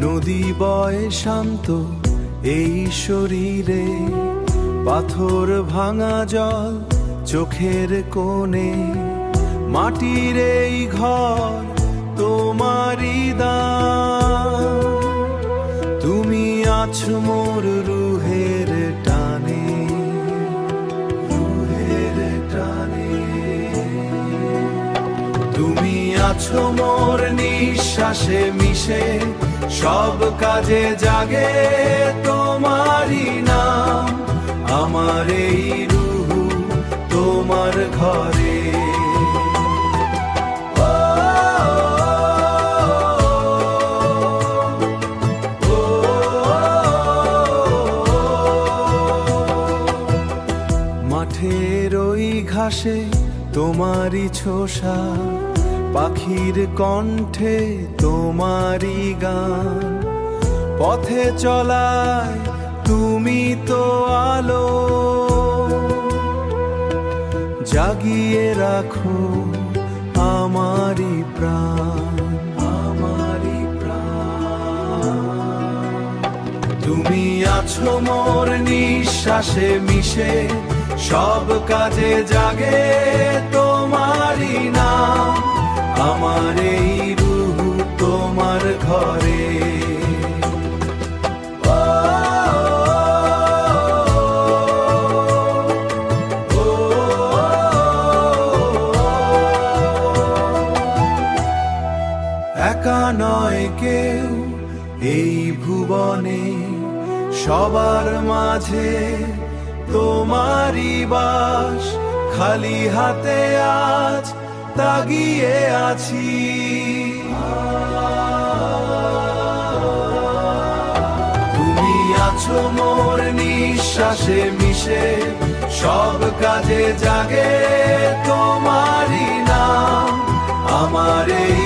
নদী বয় শান্ত এই শরীরে, পাথর ভাঙা জল চোখের কোণে, মাটির এই ঘর তোমারই দান। তুমি আছো মোর রুহের টানে, রুহের টানে। তুমি আছো মোর নিঃশ্বাসে মিশে, সব কাজে জাগে তোমারই নাম। আমার এই রুহু তোমার ঘরে। মাঠের ওই ঘাসে তোমারই ছোসা, পাখির কণ্ঠে তোমারই গান। পথে চলায় তুমি তো আলো, জাগিয়ে রাখো আমারই প্রাণ, আমারই প্রাণ। তুমি আছো মোর নিঃশ্বাসে মিশে, সব কাজে জাগে তোমারই নাম। আমার এই রুহু তোমার ঘরে। একা নয় কেউ এই ভুবনে, সবার মাঝে তোমারই বাস। খালি হাতে আজ তাগিয়ে আছি, তুমি আছো মোর নিঃশ্বাসে মিশে, সব কাজে জাগে তোমারই নাম। আমার এই